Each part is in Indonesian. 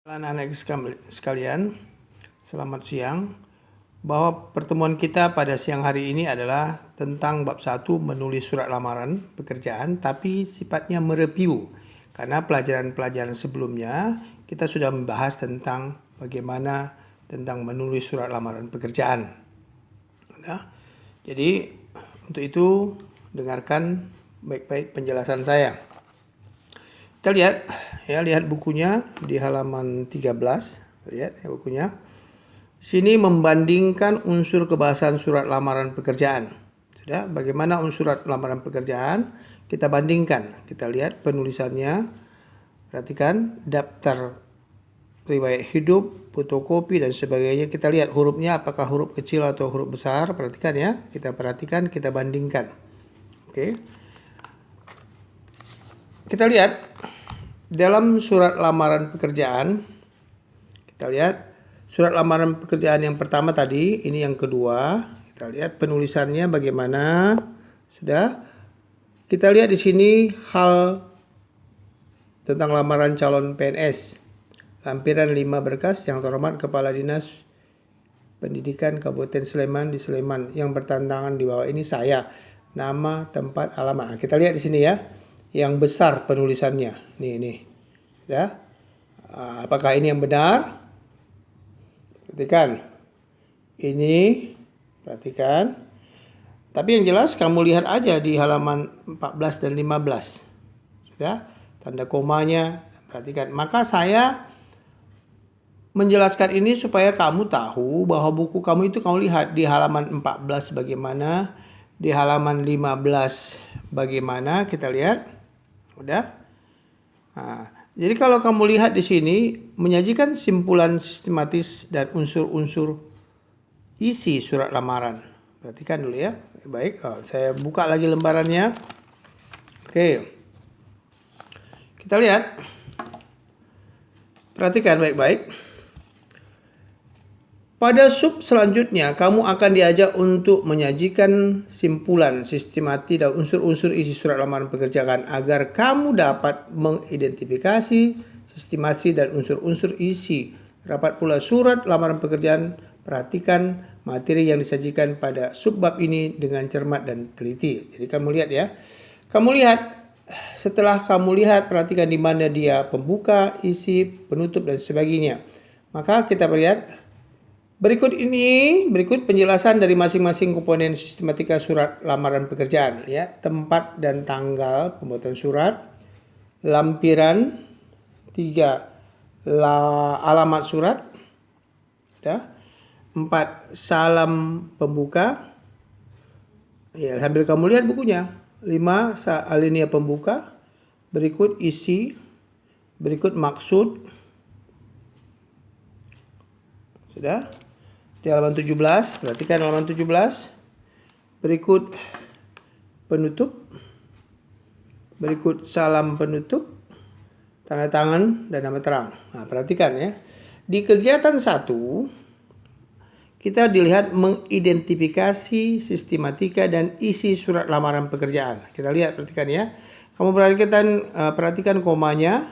Anak-anak sekalian, selamat siang. Bahwa pertemuan kita pada siang hari ini adalah tentang bab 1 menulis surat lamaran pekerjaan, tapi sifatnya mereview. Karena pelajaran-pelajaran sebelumnya kita sudah membahas tentang bagaimana tentang menulis surat lamaran pekerjaan. Nah, jadi untuk itu dengarkan baik-baik penjelasan saya. Kita lihat bukunya di halaman 13. Lihat ya bukunya. Sini membandingkan unsur kebahasan surat lamaran pekerjaan. Sudah, bagaimana unsur surat lamaran pekerjaan? Kita bandingkan. Kita lihat penulisannya. Perhatikan daftar riwayat hidup, fotokopi dan sebagainya. Kita lihat hurufnya apakah huruf kecil atau huruf besar. Perhatikan ya. Kita perhatikan, kita bandingkan. Oke. Kita lihat dalam surat lamaran pekerjaan, kita lihat surat lamaran pekerjaan yang pertama tadi, ini yang kedua. Kita lihat penulisannya bagaimana. Sudah. Kita lihat di sini hal tentang lamaran calon PNS. Lampiran 5 berkas yang terhormat Kepala Dinas Pendidikan Kabupaten Sleman di Sleman yang bertantangan di bawah ini saya. Nama, tempat, alamat. Nah, kita lihat di sini ya. Yang besar penulisannya. Nih. Ya. Apakah ini yang benar? Perhatikan. Ini. Perhatikan. Tapi yang jelas kamu lihat aja di halaman 14 dan 15. Sudah. Tanda komanya. Perhatikan. Maka saya menjelaskan ini supaya kamu tahu bahwa buku kamu itu kamu lihat di halaman 14 bagaimana. Di halaman 15 bagaimana. Kita lihat. Udah. Nah, jadi kalau kamu lihat di sini menyajikan simpulan sistematis dan unsur-unsur isi surat lamaran. Perhatikan dulu ya. Baik, saya buka lagi lembarannya. Oke. Kita lihat. Perhatikan baik-baik. Pada sub selanjutnya, kamu akan diajak untuk menyajikan simpulan, sistematis dan unsur-unsur isi surat lamaran pekerjaan agar kamu dapat mengidentifikasi sistemasi dan unsur-unsur isi. Rapat pula surat lamaran pekerjaan. Perhatikan materi yang disajikan pada subbab ini dengan cermat dan teliti. Jadi kamu lihat ya. Kamu lihat, setelah kamu lihat, perhatikan di mana dia pembuka, isi, penutup dan sebagainya. Maka kita lihat. Berikut penjelasan dari masing-masing komponen sistematika surat lamaran pekerjaan ya, tempat dan tanggal pembuatan surat, lampiran 3 alamat surat, ya. 4 salam pembuka. Ya, sambil kamu lihat bukunya. 5 alinea pembuka, berikut isi, berikut maksud. Sudah? Di halaman 17, perhatikan halaman 17. Berikut penutup. Berikut salam penutup. Tanda tangan dan nama terang. Nah, perhatikan ya. Di kegiatan 1, kita dilihat mengidentifikasi sistematika dan isi surat lamaran pekerjaan. Kita lihat, perhatikan ya. Kamu perhatikan komanya.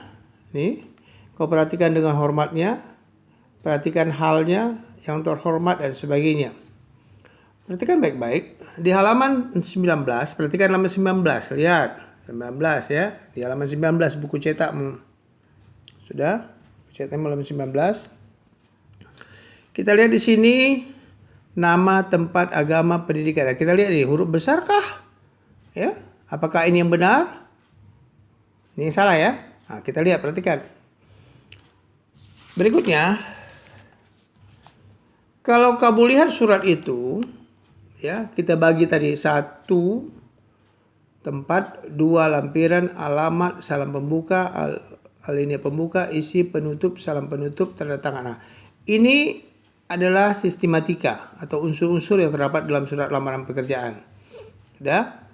Nih. Kau perhatikan dengan hormatnya. Perhatikan halnya yang terhormat dan sebagainya. Perhatikan baik-baik. Di halaman 19, perhatikan halaman 19. Lihat, 19 ya. Di halaman 19 buku cetakmu. Sudah? Cetakmu halaman 19. Kita lihat di sini nama, tempat, agama, pendidikan. Nah, kita lihat ini huruf besarkah? Ya. Apakah ini yang benar? Ini yang salah ya. Nah, kita lihat, perhatikan. Berikutnya, kalau kamu lihat surat itu, ya kita bagi tadi 1 tempat, 2 lampiran, alamat, salam pembuka, alinea pembuka, isi, penutup, salam penutup, tanda tangan. Nah, ini adalah sistematika atau unsur-unsur yang terdapat dalam surat lamaran pekerjaan. Sudah?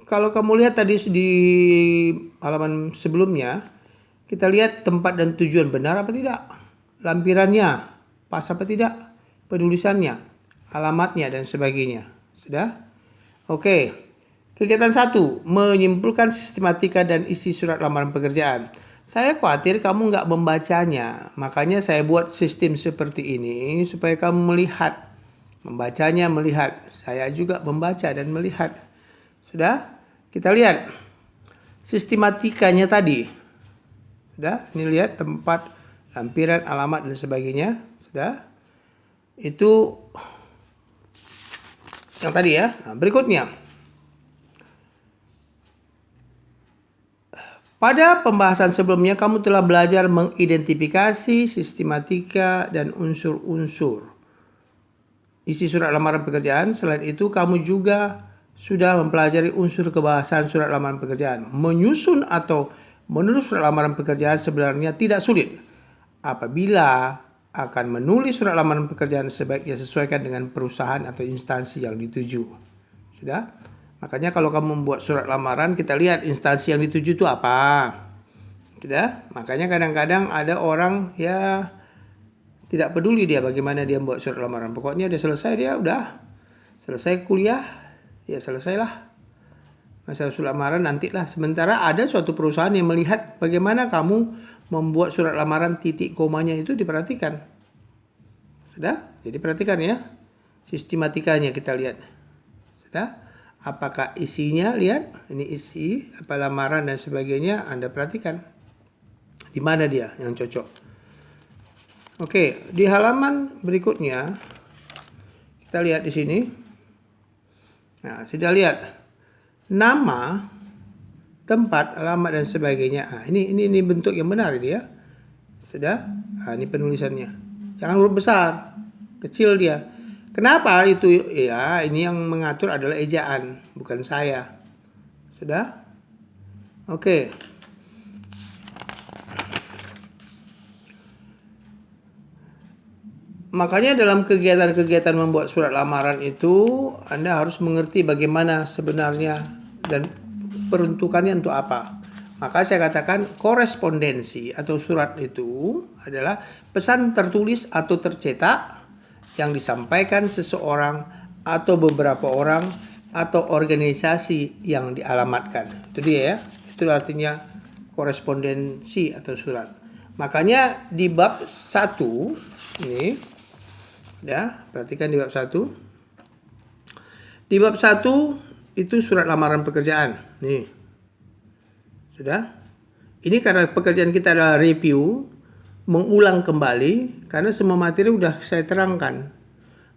Kalau kamu lihat tadi di halaman sebelumnya, kita lihat tempat dan tujuan benar apa tidak? Lampirannya pas apa tidak? Penulisannya, alamatnya dan sebagainya. Sudah? Oke. Kegiatan 1, menyimpulkan sistematika dan isi surat lamaran pekerjaan. Saya khawatir kamu nggak membacanya. Makanya saya buat sistem seperti ini supaya kamu melihat. Membacanya, melihat. Saya juga membaca dan melihat. Sudah? Kita lihat sistematikanya tadi. Sudah? Ini lihat tempat, lampiran, alamat, dan sebagainya. Sudah? Itu yang tadi ya. Nah, berikutnya. Pada pembahasan sebelumnya kamu telah belajar mengidentifikasi sistematika dan unsur-unsur isi surat lamaran pekerjaan. Selain itu kamu juga sudah mempelajari unsur kebahasan surat lamaran pekerjaan. Menyusun atau menulis surat lamaran pekerjaan sebenarnya tidak sulit. Apabila akan menulis surat lamaran pekerjaan, sebaiknya sesuaikan dengan perusahaan atau instansi yang dituju. Sudah? Makanya kalau kamu membuat surat lamaran, kita lihat instansi yang dituju itu apa. Sudah? Makanya kadang-kadang ada orang ya tidak peduli dia bagaimana dia membuat surat lamaran. Pokoknya dia selesai, dia udah selesai kuliah, ya selesailah. Masalah surat lamaran nantilah. Sementara ada suatu perusahaan yang melihat bagaimana kamu membuat surat lamaran, titik komanya itu diperhatikan. Sudah? Jadi perhatikan ya. Sistematikanya kita lihat. Sudah? Apakah isinya, lihat. Ini isi, apa lamaran dan sebagainya, Anda perhatikan. Di mana dia yang cocok. Oke, di halaman berikutnya kita lihat di sini. Nah, sudah lihat nama, tempat, alamat dan sebagainya. Nah, ini bentuk yang benar ini ya. Sudah? Nah, ini penulisannya. Jangan huruf besar, kecil dia. Kenapa itu? Ya, ini yang mengatur adalah ejaan, bukan saya. Sudah? Oke. Makanya dalam kegiatan-kegiatan membuat surat lamaran itu Anda harus mengerti bagaimana sebenarnya dan peruntukannya untuk apa. Maka saya katakan korespondensi atau surat itu adalah pesan tertulis atau tercetak yang disampaikan seseorang atau beberapa orang atau organisasi yang dialamatkan. Itu dia ya. Itu artinya korespondensi atau surat. Makanya di bab 1 ini ya, perhatikan di bab 1. Di bab 1 itu surat lamaran pekerjaan. Nih. Sudah? Ini karena pekerjaan kita adalah review, mengulang kembali karena semua materi sudah saya terangkan.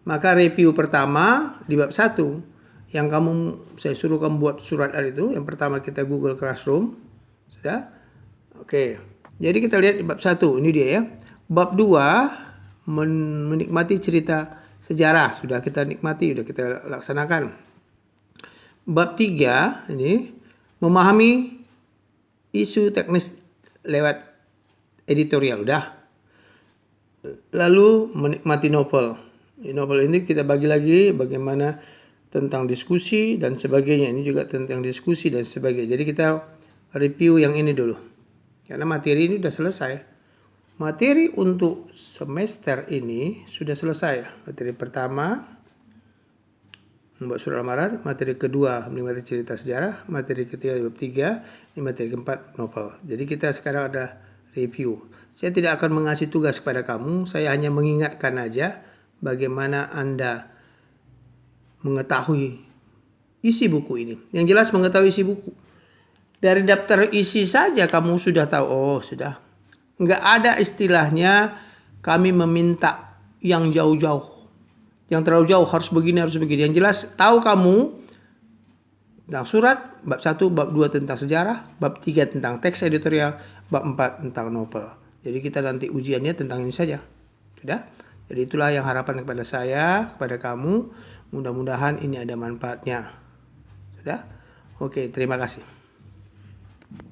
Maka review pertama di bab 1 yang saya suruh kamu buat surat itu, yang pertama kita Google Classroom. Sudah? Oke. Jadi kita lihat di bab 1, ini dia ya. Bab 2 menikmati cerita sejarah, sudah kita nikmati, sudah kita laksanakan. Bab 3 ini memahami isu teknis lewat editorial, udah. Lalu menikmati novel. Novel ini kita bagi lagi bagaimana tentang diskusi dan sebagainya. Ini juga tentang diskusi dan sebagainya. Jadi kita review yang ini dulu. Karena materi ini sudah selesai. Materi untuk semester ini sudah selesai. Materi pertama membuat surat lamaran, materi kedua menikmati cerita sejarah, materi ketiga bab 3, ini materi keempat novel. Jadi kita sekarang ada review. Saya tidak akan mengasih tugas kepada kamu, saya hanya mengingatkan aja bagaimana Anda mengetahui isi buku ini. Yang jelas mengetahui isi buku. Dari daftar isi saja kamu sudah tahu, oh sudah. Nggak ada istilahnya kami meminta yang jauh-jauh. Yang terlalu jauh harus begini, harus begini. Yang jelas tahu kamu tentang surat, bab 1, bab 2 tentang sejarah, bab 3 tentang teks editorial, bab 4 tentang novel. Jadi kita nanti ujiannya tentang ini saja. Sudah? Jadi itulah yang harapan kepada saya, kepada kamu. Mudah-mudahan ini ada manfaatnya. Sudah? Oke, terima kasih.